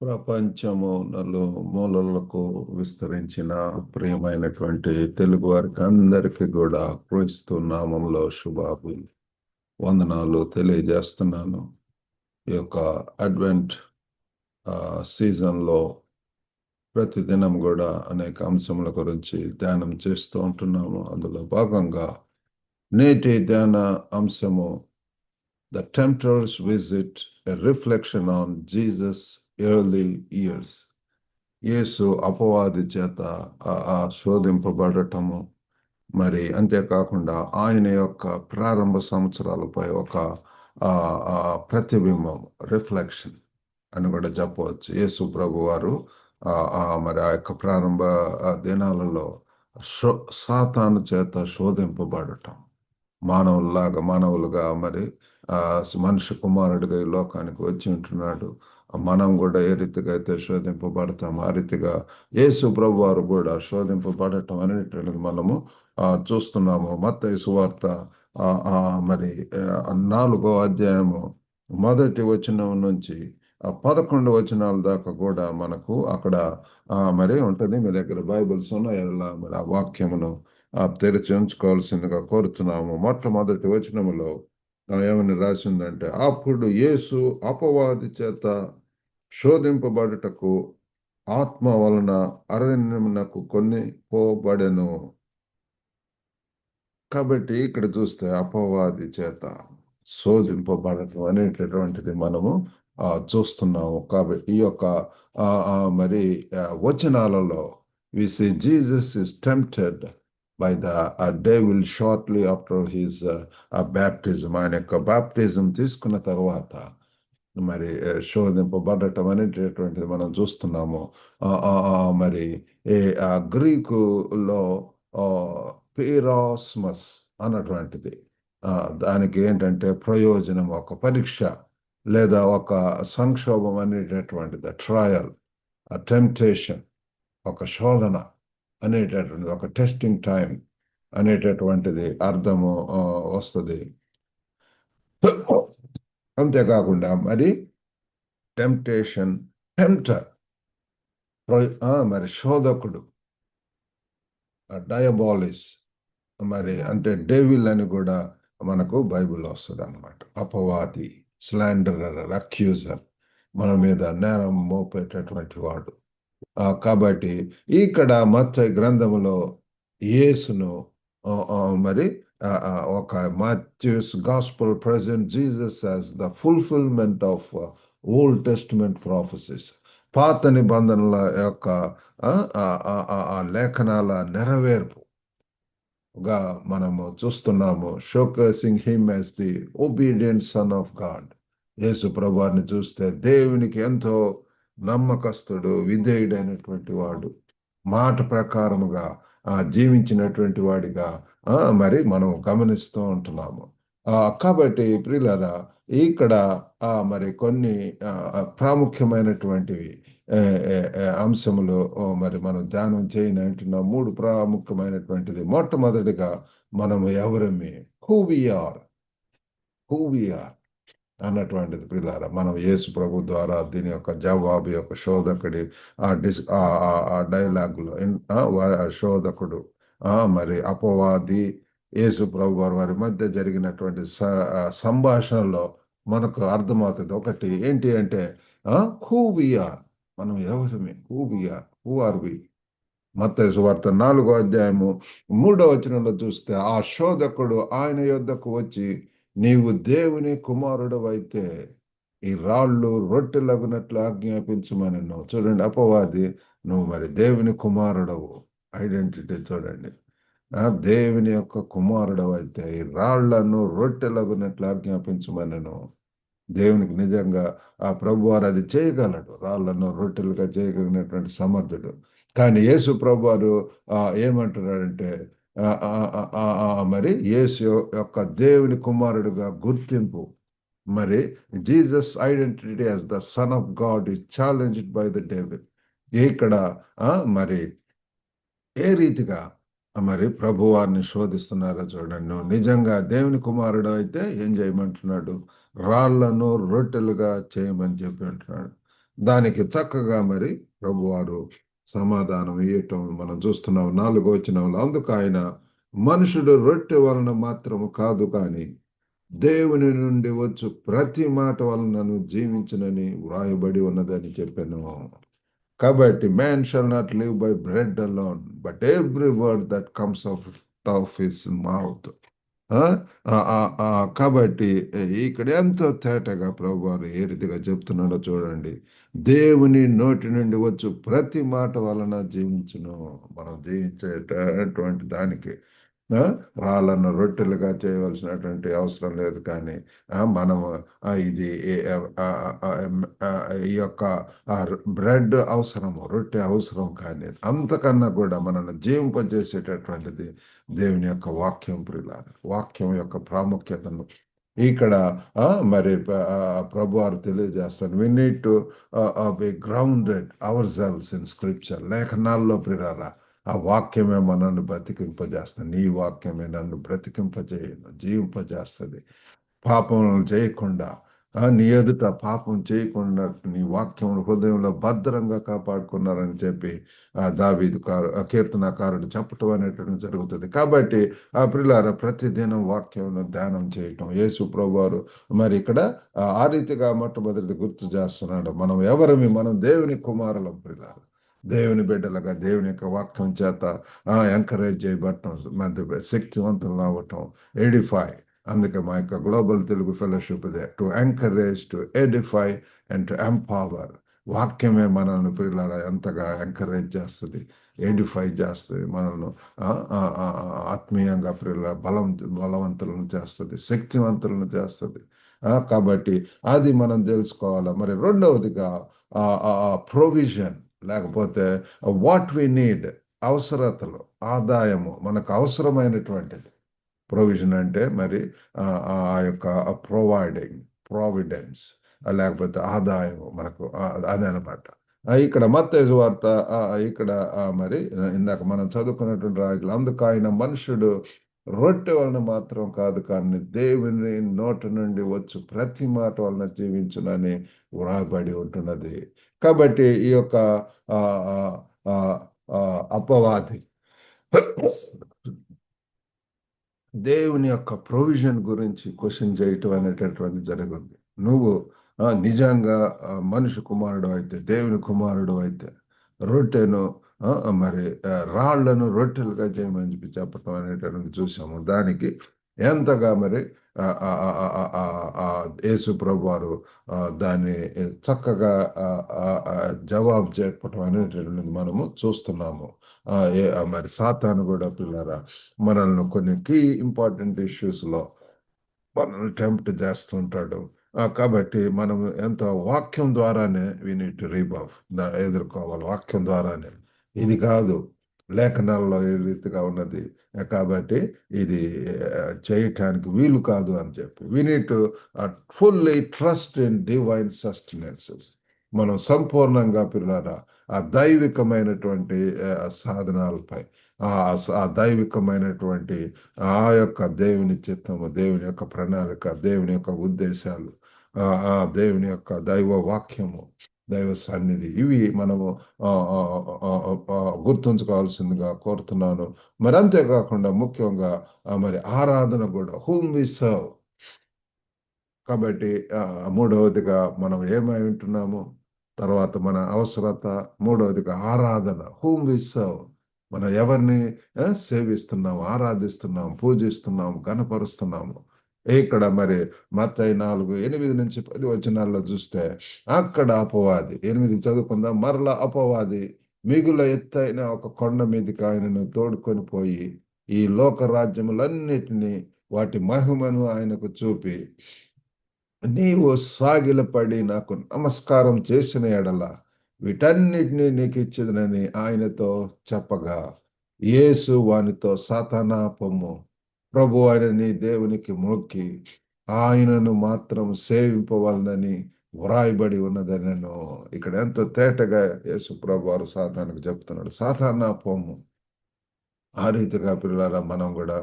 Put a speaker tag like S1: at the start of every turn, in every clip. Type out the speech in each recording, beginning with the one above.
S1: ప్రపంచము నలుమూలలకు విస్తరించిన ప్రియమైనటువంటి తెలుగు వారికి అందరికీ కూడా క్రీస్తు నామంలో శుభాభి వందనాలు తెలియజేస్తున్నాను. ఈ యొక్క అడ్వెంట్ సీజన్లో ప్రతిదినం కూడా అనేక అంశముల గురించి ధ్యానం చేస్తూ ఉంటున్నాము. అందులో భాగంగా నేటి ధ్యాన అంశము the tempter's visit, a reflection on Jesus early years. యేసు అపవాది చేత శోధింపబడటము, మరి అంతేకాకుండా ఆయన యొక్క ప్రారంభ సంవత్సరాలపై ఒక ప్రతిబింబం, రిఫ్లెక్షన్ అని కూడా చెప్పవచ్చు. యేసు ప్రభు వారు మరి ఆ యొక్క ప్రారంభ దినాలలో సాతాను చేత శోధింపబడటం, మానవులుగా మరి మనుష్య కుమారుడిగా ఈ లోకానికి వచ్చి ఉంటున్నాడు. మనం కూడా ఏ రీతిగా అయితే శోధింపబడతాం, ఆ రీతిగా యేసు ప్రభు వారు కూడా శోధింపబడటం అనేటువంటిది మనము చూస్తున్నాము. మత్తయి సువార్త మరి 4వ అధ్యాయము 1వ వచనం నుంచి 11 వచనాల దాకా కూడా మనకు అక్కడ మరి ఉంటుంది. మీ దగ్గర బైబిల్స్ ఉన్నాయి, మరి ఆ వాక్యమును తెరిచి ఉంచుకోవాల్సిందిగా కోరుతున్నాము. మొట్టమొదటి వచనములో ఏమని రాసిందంటే, అప్పుడు యేసు అపవాది చేత శోధింపబడుటకు ఆత్మ వలన అరణ్యమునకు కొని పోబడెను. కాబట్టి ఇక్కడ చూస్తే అపవాది చేత శోధింపబడటం అనేటటువంటిది మనము చూస్తున్నాము. కాబట్టి ఈ యొక్క మరి వచనాలలో we see Jesus is tempted by the devil shortly after his baptism. ఆయన యొక్క బాప్టిజం తీసుకున్న తర్వాత మరి శోధింపబడటం అనేటటువంటిది మనం చూస్తున్నాము. మరి గ్రీకులో పీరాస్మస్ అన్నటువంటిది, దానికి ఏంటంటే ప్రయోజనం, ఒక పరీక్ష లేదా ఒక సంక్షోభం అనేటటువంటిది, ట్రయల్, టెంప్టేషన్, ఒక శోధన అనేటటువంటిది, ఒక టెస్టింగ్ టైం అనేటటువంటిది అర్థము వస్తుంది. అంతేకాకుండా మరి టెంప్టేషన్, టెంప్టర్, మరి శోధకుడు, డయాబాలిస్, మరి అంటే డెవిల్ అని కూడా మనకు బైబిల్లో వస్తుంది అన్నమాట. అపవాది, స్లాండరర్, అక్యూజర్, మన మీద నేరం మోపేటటువంటి వాడు. కాబట్టి ఇక్కడ మత్తయి గ్రంథములో యేసును మరి ఒక Matthew's gospel present Jesus as the fulfilment of Old Testament prophecies, పాత నిబంధనల యొక్క లేఖనాల నెరవేర్పుగా మనము చూస్తున్నాము. Showcasing him as the obedient son of God. యేసు ప్రభువారిని చూస్తే దేవునికి ఎంతో నమ్మకస్తుడు, విధేయుడైనటువంటి వాడు, మాట ప్రకారముగా జీవించినటువంటి వాడిగా మరి మనం గమనిస్తూ ఉంటున్నాము. కాబట్టి ప్రియులారా, ఇక్కడ మరి కొన్ని ప్రాముఖ్యమైనటువంటివి అంశములు మరి మనం ధ్యానం చేయనంటున్నాం. 3 ప్రాముఖ్యమైనటువంటిది. మొట్టమొదటిగా మనము ఎవరమే, హూ వి ఆర్ అన్నటువంటిది. ప్రియులారా, మనం యేసు ప్రభు ద్వారా దీని యొక్క జవాబు, యొక్క శోధకుడి ఆ డైలాగులో శోధకుడు మరి అపవాది యేసు ప్రభు వారి మధ్య జరిగినటువంటి సంభాషణలో మనకు అర్థమవుతుంది. ఒకటి ఏంటి అంటే హూ వి ఆర్, మనం ఎవరమే, హూ ఆర్ వి. మత్తయి సువార్త 4వ అధ్యాయము 3వ వచనంలో చూస్తే, ఆ శోధకుడు ఆయన యొద్దకు వచ్చి, నీవు దేవుని కుమారుడవైతే ఈ రాళ్ళు రొట్టెలగునట్లు ఆజ్ఞాపించమనెను. చూడండి, అపవాది, నువ్వు మరి దేవుని కుమారుడవు, ఐడెంటిటీ చూడండి. దేవుని యొక్క కుమారుడవైతే ఈ రాళ్లను రొట్టెలగునట్లు ఆజ్ఞాపించమనెను. దేవునికి నిజంగా ఆ ప్రభువారు అది చేయగలడు, రాళ్లను రొట్టెలుగా చేయగలిగినటువంటి సమర్థుడు. కానీ యేసు ప్రభువారు ఏమంటున్నాడంటే, మరి యేసు యొక్క దేవుని కుమారుడుగా గుర్తింపు, మరి Jesus identity as the sun of God is challenged by the devil. ఇక్కడ మరి ఏ రీతిగా మరి ప్రభువారిని శోధిస్తున్నారో చూడండి. నువ్వు నిజంగా దేవుని కుమారుడు అయితే ఏం చేయమంటున్నాడు? రాళ్లను రొట్టెలుగా చేయమని చెప్పి అంటున్నాడు. దానికి చక్కగా మరి ప్రభువారు సమాధానం ఇవ్వటం మనం చూస్తున్నాం 4వ వచనంలో. అందుకు ఆయన, మనుషుడు రొట్టె వలన మాత్రము కాదు కానీ దేవుని నుండి వచ్చు ప్రతి మాట వలనను జీవించునని వ్రాయబడి ఉన్నదని చెప్పాను. కాబట్టి man shall not live by bread alone but every word that comes of his mouth. ఆ? కాబట్టి ఇక్కడ ఎంతో తేటగా ప్రభు వారు ఏ రీతిగా చెప్తున్నాడో చూడండి. దేవుని నోటి నుండి వచ్చు ప్రతి మాట వలన జీవించును. మనం జీవించేటటువంటి దానికి ఆ, రాళ్ళను రొట్టెలుగా చేయవలసినటువంటి అవసరం లేదు. కానీ మనము ఇది ఈ యొక్క బ్రెడ్ అవసరము, రొట్టె అవసరం. కానీ అంతకన్నా కూడా మనల్ని జీవింపజేసేటటువంటిది దేవుని యొక్క వాక్యం. ప్రియులారా, వాక్యం యొక్క ప్రాముఖ్యతను ఇక్కడ మరి ప్రభు వారు తెలియజేస్తాను. We need to be grounded ourselves in scripture. లేఖనాల్లో ప్రియులారా, ఆ వాక్యమే మనల్ని బ్రతికింపజేస్తుంది. నీ వాక్యమే నన్ను బ్రతికింపజేయను, జీవింపజేస్తుంది. పాపం చేయకుండా, నీ ఎదుట పాపం చేయకుండా నీ వాక్యం హృదయంలో భద్రంగా కాపాడుకున్నారని చెప్పి దావీదు కీర్తనకారుడు చెప్పటం అనేటువంటి జరుగుతుంది. కాబట్టి ప్రియులారా, ప్రతిదినం వాక్యం ధ్యానం చేయటం యేసు ప్రభువారు మరి ఇక్కడ ఆ రీతిగా మొట్టమొదటి గుర్తు చేస్తున్నాడు. మనం ఎవరిమి? మనం దేవుని కుమారులం ప్రియులారా. దేవుని బిడ్డలుగా దేవుని యొక్క వాక్యం చేత ఎంకరేజ్ చేయబడటం, మన శక్తివంతులు అవ్వటం, ఎడిఫై. అందుకే మా యొక్క గ్లోబల్ తెలుగు ఫెలోషిప్ ఇదే, to encourage, to Edify and to empower. వాక్యమే మనల్ని ప్రియులారా ఎంతగా ఎంకరేజ్ చేస్తుంది, ఎడిఫై చేస్తుంది, మనల్ని ఆత్మీయంగా ప్రియుల బలవంతులను చేస్తుంది, శక్తివంతులను చేస్తుంది. కాబట్టి అది మనం తెలుసుకోవాలి. మరి రెండవదిగా ప్రొవిజన్, లేకపోతే వాట్ వి నీడ్, అవసరతలు, ఆదాయము, మనకు అవసరమైనటువంటిది. ప్రొవిజన్ అంటే మరి ఆ యొక్క ప్రొవైడింగ్, ప్రావిడెన్స్, లేకపోతే ఆదాయం మనకు అదే అనమాట. ఇక్కడ మత్తయి సువార్త ఇక్కడ మరి ఇందాక మనం చదువుకున్నటువంటి రాజులు, అందుకు ఆయన, మనుషుడు రొట్టె వలన మాత్రం కాదు కానీ దేవుని నోటి నుండి వచ్చు ప్రతి మాట వలన జీవించునని వ్రాయబడి ఉంటున్నది. కాబట్టి ఈ యొక్క ఆ, ఆ, ఆ, అపవాది దేవుని యొక్క ప్రొవిజన్ గురించి క్వశ్చన్ చేయటం అనేటటువంటి జరిగింది. నువ్వు నిజంగా మనిషి కుమారుడు అయితే, దేవుని కుమారుడు అయితే, రొట్టెను మరి రాళ్లను రొట్టెలుగా చేయమని చెప్పి చెప్పటం అనేటటువంటి చూసాము. దానికి ఎంతగా మరి యేసు ప్రభు వారు దాన్ని చక్కగా జవాబు చెప్పటం అనేటటువంటిది మనము చూస్తున్నాము. మరి సాతాను కూడా పిల్లరా మనల్ని కొన్ని కీ ఇంపార్టెంట్ ఇష్యూస్లో మనల్ని టెంప్ట్ చేస్తుంటాడు. కాబట్టి మనం ఎంతో వాక్యం ద్వారానే వి నీడ్ టు రీబాఫ్ ఎదుర్కోవాలి. వాక్యం ద్వారానే, ఇది కాదు లేఖనాల్లో ఏ రీతిగా ఉన్నది. కాబట్టి ఇది చేయటానికి వీలు కాదు అని చెప్పి we need to fully trust in divine sustenances. మనం సంపూర్ణంగా పిల్లరా ఆ దైవికమైనటువంటి సాధనాలపై, ఆ దైవికమైనటువంటి ఆ యొక్క దేవుని చిత్తము, దేవుని యొక్క ప్రణాళిక, దేవుని యొక్క ఉద్దేశాలు, ఆ దేవుని యొక్క దైవ వాక్యము, దైవ సన్నిధి, ఇవి మనము గుర్తుంచుకోవాల్సిందిగా కోరుతున్నాను. మరి అంతేకాకుండా ముఖ్యంగా మరి ఆరాధన కూడా, హూమ్ వి సర్వ్. కాబట్టి మూడవదిగా మనం ఏమై ఉంటున్నాము, తర్వాత మన అవసరత, మూడవదిగా ఆరాధన, హూమ్ వి సర్వ్. మనం ఎవరిని సేవిస్తున్నాం, ఆరాధిస్తున్నాం, పూజిస్తున్నాం, గణపరుస్తున్నాము. ఇక్కడ మరి మత్తయి 4:8-10 వచనాల్లో చూస్తే అక్కడ అపవాది, 8 చదువుకుందాం. మరలా అపవాది మిగుల ఎత్తైన ఒక కొండ మీదకి ఆయనను తోడుకొని పోయి ఈ లోక రాజ్యములన్నిటినీ వాటి మహిమను ఆయనకు చూపి, నీవు సాగిలపడి నాకు నమస్కారం చేసిన ఎడల వీటన్నిటినీ నీకు ఇచ్చేదనని ఆయనతో చెప్పగా, యేసు వానితో, సాతానా పొమ్ము, ప్రభు అయిన నీ దేవునికి మొక్కి ఆయనను మాత్రం సేవింపవలనని వ్రాయబడి ఉన్నదనను. ఇక్కడ ఎంతో తేటగా యేసు ప్రభు వారు సాతానుకు చెప్తున్నాడు, సాతానా పొమ్ము. ఆ రీతిగా పిల్లల మనం కూడా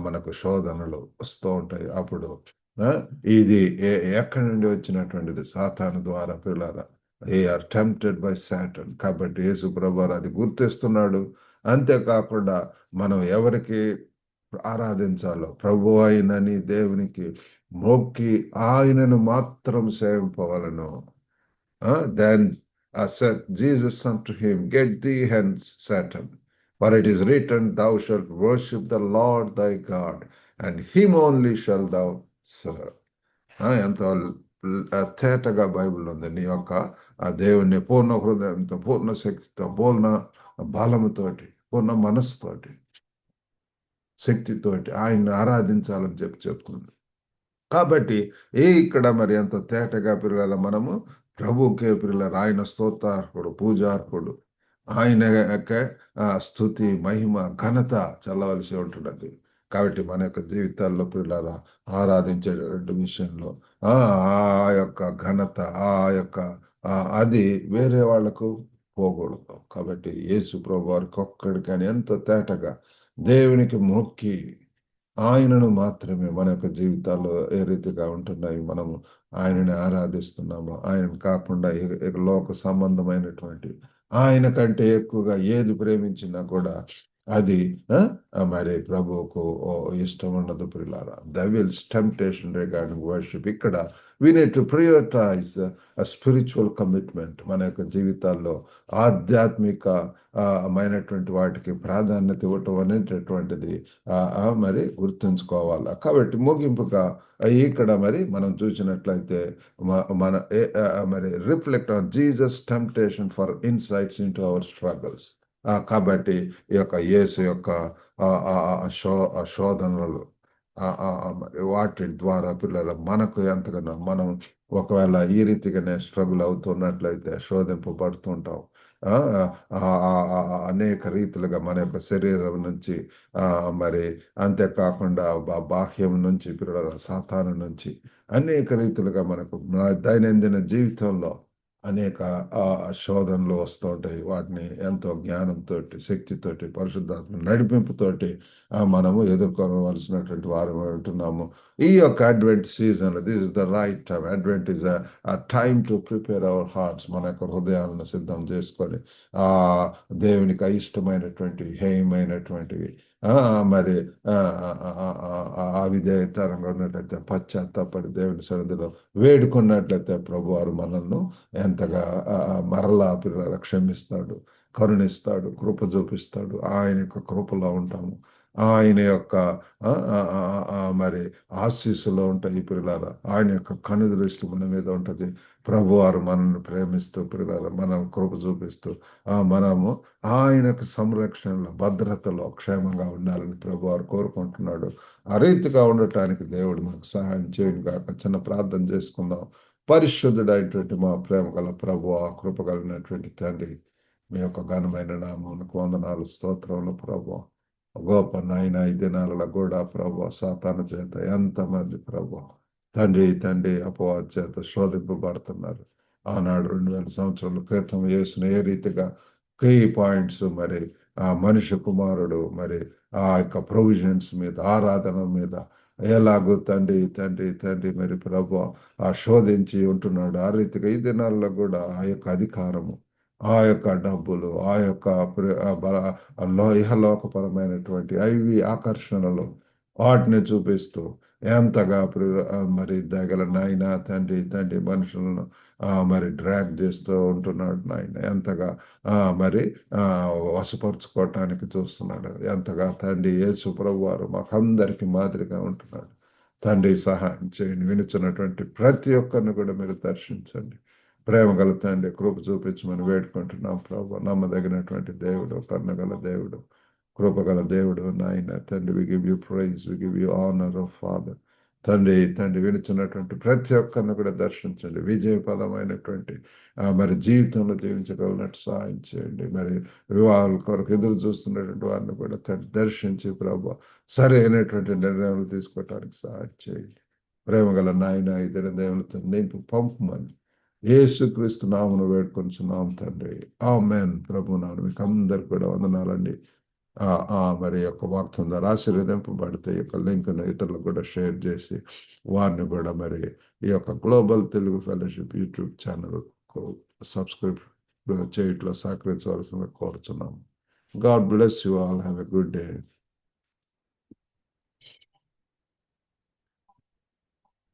S1: మనకు శోధనలు వస్తూ ఉంటాయి. అప్పుడు ఇది ఎక్కడి నుండి వచ్చినటువంటిది? సాతాను ద్వారా పిల్లల ఏ ఆర్ టెంప్టెడ్ బై సాటన్. కాబట్టి యేసు ప్రభువారు అది గుర్తిస్తున్నాడు. అంతేకాకుండా మనం ఎవరికి ఆరాధించాలో ప్రభు అయినని దేవునికి మొక్కి ఆయనను మాత్రం సేవింపవలను. Then said Jesus unto him, Get thee hence, Satan, for it is written, Thou shalt worship the Lord thy God, and him only shalt thou serve. ఎంతో తేటగా బైబిల్ ఉంది. నీ యొక్క ఆ దేవుణ్ణి పూర్ణ హృదయంతో, పూర్ణ శక్తితో, పూర్ణ బలముతోటి, పూర్ణ మనస్సుతోటి, శక్తితోటి ఆయన్ని ఆరాధించాలని చెప్తుంది. కాబట్టి ఇక్కడ మరి ఎంత తేటగా పిల్లల మనము ప్రభుకే పిల్లలు ఆయన స్తోత్రార్హుడు, పూజార్హుడు, ఆయన యొక్క స్తుతి, మహిమ, ఘనత చల్లవలసి ఉంటున్నది. కాబట్టి మన యొక్క జీవితాల్లో పిల్లల ఆరాధించేటువంటి విషయంలో ఆ యొక్క ఘనత, ఆ యొక్క అది వేరే వాళ్లకు పోకూడదు. కాబట్టి యేసు ప్రభు వారికి ఒక్కడికని ఎంతో తేటగా దేవునికి మొక్కి ఆయనను మాత్రమే మన యొక్క జీవితాల్లో ఏ రీతిగా ఉంటున్నాయి, మనము ఆయనని ఆరాధిస్తున్నాము. ఆయనను కాకుండా లోక సంబంధమైనటువంటి ఆయన కంటే ఎక్కువగా ఏది ప్రేమించినా కూడా అది మరి ప్రభువుకు ఇష్టం ఉండదు ప్రియులారా. Devil's temptation regarding worship. ఇక్కడ we need to prioritize a spiritual commitment. మన యొక్క జీవితాల్లో ఆధ్యాత్మిక మైనటువంటి వాటికి ప్రాధాన్యత ఇవ్వటం అనేటటువంటిది మరి గుర్తుంచుకోవాలి. కాబట్టి ముగింపుగా ఇక్కడ మరి మనం చూసినట్లయితే మన మరి reflect on Jesus temptation for insights into hour struggles. కాబట్టి ఈ యొక్క యేసు యొక్క శోధనలు వాటి ద్వారా పిల్లల మనకు ఎంతగానో మనం ఒకవేళ ఈ రీతిగానే స్ట్రగుల్ అవుతున్నట్లయితే శోధింపబడుతుంటాం. అనేక రీతిలుగా మన యొక్క శరీరం నుంచి మరి అంతేకాకుండా బాహ్యం నుంచి పిల్లల సాతాను నుంచి అనేక రీతిలుగా మనకు దైనందిన జీవితంలో అనేక శోధనలు వస్తూ ఉంటాయి. వాటిని ఎంతో జ్ఞానంతో, శక్తితోటి, పరిశుద్ధాత్మ నడిపింపుతోటి మనము ఎదుర్కోవలసినటువంటి వారు ఉంటున్నాము. ఈ యొక్క advent season, this is the right time. Advent is a time to prepare our hearts. మన యొక్క హృదయాలను సిద్ధం చేసుకొని దేవునికి అయిష్టమైనటువంటి, హేయమైనటువంటివి మరి అవిధేయతరంగా ఉన్నట్లయితే పశ్చాత్తాపడి దేవుని సన్నిధిలో వేడుకున్నట్లయితే ప్రభు వారు మనల్ని ఎంతగా మరలా పిల్లల క్షమిస్తాడు, కరుణిస్తాడు, కృప చూపిస్తాడు. ఆయన యొక్క కృపలో ఉంటాము. ఆయన యొక్క మరి ఆశీస్సులో ఉంటాయి పిల్లల. ఆయన యొక్క కనుదృష్టి మన మీద ఉంటుంది. ప్రభువారు మనల్ని ప్రేమిస్తూ పిల్లల మనం కృప చూపిస్తూ మనము ఆయన యొక్క సంరక్షణలో, భద్రతలో క్షేమంగా ఉండాలని ప్రభువారు కోరుకుంటున్నాడు. ఆ రీతిగా ఉండటానికి దేవుడు మనకు సహాయం చేయను కాక. చిన్న ప్రార్థన చేసుకుందాం. పరిశుద్ధుడైనటువంటి మా ప్రేమ గల ప్రభువా, కృప కలిగినటువంటి తండ్రి, మీ యొక్క ఘనమైన నామమునకు వందనాలు, స్తోత్రములు ప్రభువా. గొప్ప నాయన ఈ దినాలలో కూడా ప్రభు సాతాను చేత ఎంతమంది ప్రభు తండ్రి అపవాది చేత శోధింపబడుతున్నారు. ఆనాడు 2000 సంవత్సరాల క్రితం యేసును ఏ రీతిగా కీ పాయింట్స్ మరి ఆ మనిషి కుమారుడు మరి ఆ యొక్క ప్రొవిజన్స్ మీద, ఆరాధన మీద ఎలాగో తండ్రి మరి ప్రభు శోధించి ఉంటున్నాడు. ఆ రీతిగా ఈ దినాల్లో కూడా ఆ యొక్క అధికారము, ఆ యొక్క డబ్బులు, ఆ యొక్క ఇహలోకపరమైనటువంటి ఐవి ఆకర్షణలు వాటిని చూపిస్తూ ఎంతగా మరి దగ్గర నాయన తండ్రి మనుషులను మరి డ్రాగ్ చేస్తూ ఉంటున్నాడు నాయన. ఎంతగా మరి వశపరుచుకోవటానికి చూస్తున్నాడు. ఎంతగా తండ్రి యేసు ప్రభు వారు మాకందరికి మాదిరిగా ఉంటున్నాడు. తండ్రి సహాయం చేయండి. వినుచున్నటువంటి ప్రతి ఒక్కరిని కూడా మీరు దర్శించండి. ప్రేమ గల తండ్రి, కృప చూపించమని వేడుకుంటున్నాం ప్రభు. నమ్మదగినటువంటి దేవుడు, కరుణగల దేవుడు, కృపగల దేవుడు నాయన తండ్రి. We give you praise, we give you honour of Father. తండ్రి వినుచున్నటువంటి ప్రతి ఒక్కరిని కూడా దర్శించండి. విజయపదమైనటువంటి మరి జీవితంలో జీవించగలిగినట్టు సహాయం చేయండి. మరి వివాహాల కొరకు ఎదురు చూస్తున్నటువంటి వారిని కూడా దర్శించి ప్రభు సరైనటువంటి నిర్ణయాలు తీసుకోవటానికి సహాయం చేయండి. ప్రేమగల నాయన ఇతర దేవులతో నింపు పంపమని యేసుక్రీస్తు నామమున వేడుకొంచున్నాం తండ్రి. ఆమేన్. ప్రభు నామమున మీకు అందరికి కూడా వందనాలండి. మరి యొక్క వాక్యం ద్వారా ఆశీర్వదింపబడితే ఈ యొక్క లింక్ను ఇతరులకు కూడా షేర్ చేసి వారిని కూడా మరి ఈ యొక్క Global Telugu Fellowship YouTube channel subscribe చేయట్లో సహకరించవలసిందిగా కోరుచున్నాము. God bless you all. Have a good day.